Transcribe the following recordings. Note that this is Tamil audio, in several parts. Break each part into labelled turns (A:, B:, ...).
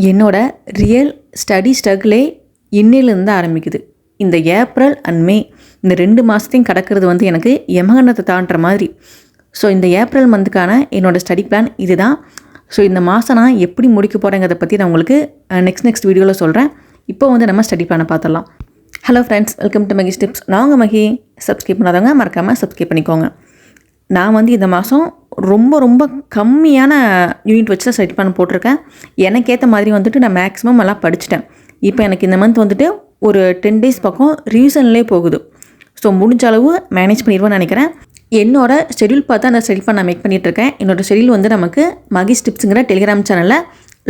A: என்னோட ரியல் ஸ்டடி ஸ்ட்ரகிளே இன்னிலிருந்து தான் ஆரம்பிக்குது. இந்த ஏப்ரல் அண்ட் மே இந்த 2 மாதத்தையும் கடக்கிறது வந்து எனக்கு யமகண்டத்தை தாண்டுற மாதிரி. ஸோ இந்த ஏப்ரல் மந்த்துக்கான என்னோடய ஸ்டடி பிளான் இது தான். ஸோ இந்த மாதம் நான் எப்படி முடிக்க போகிறேங்கிறத பற்றி நான் உங்களுக்கு நெக்ஸ்ட் வீடியோவில் சொல்கிறேன். இப்போ வந்து நம்ம ஸ்டடி பிளானை பார்த்துடலாம். Hello friends, welcome to Magi tips. நான் உங்கள் மகி. சப்ஸ்கிரைப் பண்ணாதவங்க மறக்காமல் சப்ஸ்கிரைப் பண்ணிக்கோங்க. நான் வந்து இந்த மாதம் ரொம்ப கம்மியான யூனிட் வச்சு தான் ஸ்டடி பிளான் போட்டிருக்கேன். எனக்கு ஏற்ற மாதிரி வந்துட்டு நான் மேக்ஸிமம் எல்லாம் படிச்சுட்டேன். இப்போ எனக்கு இந்த மந்த் வந்துட்டு ஒரு 10 டேஸ் பக்கம் ரிவிஷன்லேயே போகுது. ஸோ முடிஞ்ச அளவு மேனேஜ் பண்ணிடுவேன்னு நினைக்கிறேன். என்னோட ஷெடியூல் பார்த்து அந்த ஸ்டடி பிளான் நான் மேக் பண்ணிகிட்ருக்கேன். என்னோடய ஷெடியூல் வந்து நமக்கு மகிஸ் டிப்ஸுங்கிற டெலிகிராம் சேனலில்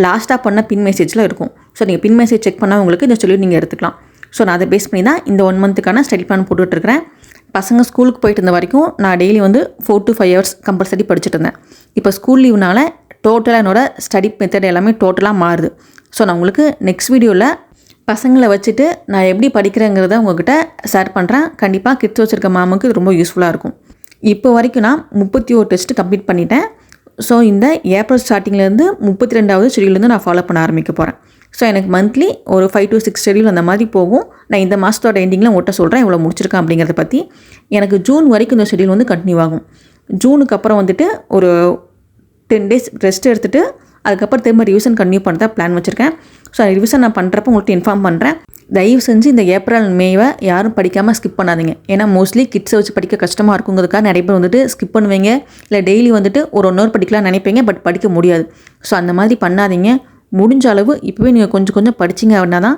A: லாஸ்ட்டாக பண்ண பின் மெசேஜில் இருக்கும். ஸோ நீங்கள் பின் மெசேஜ் செக் பண்ணால் உங்களுக்கு இந்த ஷெடியூல் நீங்கள் எடுத்துக்கலாம். ஸோ நான் அதை பேஸ் பண்ணி தான் இந்த 1 மந்த்துக்கான ஸ்டடி பிளான் போட்டுட்ருக்கிறேன். பசங்க ஸ்கூலுக்கு போயிட்டு இருந்த வரைக்கும் நான் டெய்லி வந்து 4 to 5 hours கம்பல்சரி படிச்சுட்டு இருந்தேன். இப்போ ஸ்கூல் லீவ்னால டோட்டலாக என்னோடய ஸ்டடி மெத்தட் எல்லாமே டோட்டலாக மாறுது. ஸோ நான் உங்களுக்கு நெக்ஸ்ட் வீடியோவில் பசங்களை வச்சுட்டு நான் எப்படி படிக்கிறேங்கிறத உங்கள்கிட்ட ஷேர் பண்ணுறேன். கண்டிப்பாக கிட்ஸ் வச்சுருக்க மாமுக்கு இது ரொம்ப யூஸ்ஃபுல்லாக இருக்கும். இப்போ வரைக்கும் நான் 31 டெஸ்ட்டு கம்ப்ளீட் பண்ணிட்டேன். ஸோ இந்த ஏப்ரல் ஸ்டார்டிங்லேருந்து 32வது ஷெடியூல்லேருந்து நான் ஃபாலோ பண்ண ஆரம்பிக்க போகிறேன். ஸோ எனக்கு மந்த்லி ஒரு 5 to 6 ஷெடியூல் அந்த மாதிரி போகும். நான் இந்த மாதத்தோட எண்டிங்கில் உங்கள்கிட்ட சொல்கிறேன் இவ்வளோ முடிச்சிருக்கேன் அப்படிங்கிறத பற்றி. எனக்கு ஜூன் வரைக்கும் இந்த ஷெடியூல் வந்து கண்டினியூ ஆகும். ஜூனுக்கு அப்புறம் வந்துட்டு ஒரு 10 days ரெஸ்ட் எடுத்துகிட்டு அதுக்கப்புறம் திரும்ப ரிவிஷன் கண்டினியூ பண்ண தான் பிளான் வச்சுருக்கேன். ஸோ ரிவிஷன் நான் பண்ணுறப்ப உங்கள்கிட்ட இன்ஃபார்ம் பண்ணுறேன். தயவு செஞ்சு இந்த ஏப்ரல் மேவை யாரும் படிக்காமல் ஸ்கிப் பண்ணாதீங்க. ஏன்னா மோஸ்ட்லி கிட்ஸை வச்சு படிக்க கஷ்டமாக இருக்குங்கிறதுக்காக நிறைய பேர் வந்துட்டு ஸ்கிப் பண்ணுவீங்க. இல்லை டெய்லி வந்துட்டு ஒரு 1 hour படிக்கலாம் நினைப்பீங்க, பட் படிக்க முடியாது. ஸோ அந்த மாதிரி பண்ணாதீங்க. முடிஞ்ச அளவு இப்போவே நீங்கள் கொஞ்சம் படிச்சிங்க அப்படின்னா தான்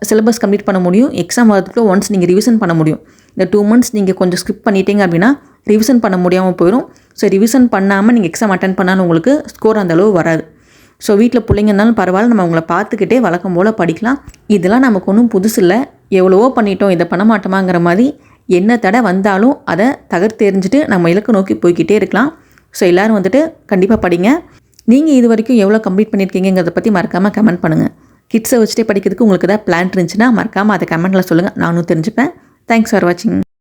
A: சிலபஸ் கம்ப்ளீட் பண்ண முடியும். எக்ஸாம் வரதுக்குள்ள ஒன்ஸ் நீங்கள் ரிவிஷன் பண்ண முடியும். இந்த 2 months நீங்கள் கொஞ்சம் ஸ்கிப் பண்ணிட்டீங்க அப்படின்னா ரிவிஷன் பண்ண முடியாமல் போயிடும். ஸோ ரிவிஷன் பண்ணாமல் நீங்கள் எக்ஸாம் அட்டன் பண்ணாலும் உங்களுக்கு ஸ்கோர் அந்தளவு வராது. ஸோ வீட்டில் பிள்ளைங்க இருந்தாலும் பரவாயில்ல, நம்ம அவங்கள பார்த்துக்கிட்டே வழக்கம் போல் படிக்கலாம். இதெல்லாம் நமக்கு ஒன்றும் புதுசு இல்லை. எவ்வளவோ பண்ணிட்டோம், இதை பண்ண மாட்டோமாங்கிற மாதிரி என்ன தடை வந்தாலும் அதை தகர்த்தெறிஞ்சிட்டு நம்ம இலக்கு நோக்கி போய்கிட்டே இருக்கலாம். ஸோ எல்லோரும் வந்துட்டு கண்டிப்பாக படிங்க. நீங்கள் இது வரைக்கும் எவ்வளோ கம்ப்ளீட் பண்ணியிருக்கீங்கிறத பற்றி மறக்காமல் கமெண்ட் பண்ணுங்கள். கிட்ஸை வச்சுட்டே படிக்கிறதுக்கு உங்களுக்கு ஏதாவது பிளான் இருந்துச்சுன்னா மறக்காமல் அதை கமெண்ட்டில் சொல்லுங்கள், நானும் தெரிஞ்சுப்பேன். தேங்க்ஸ் ஃபார் வாட்சிங்.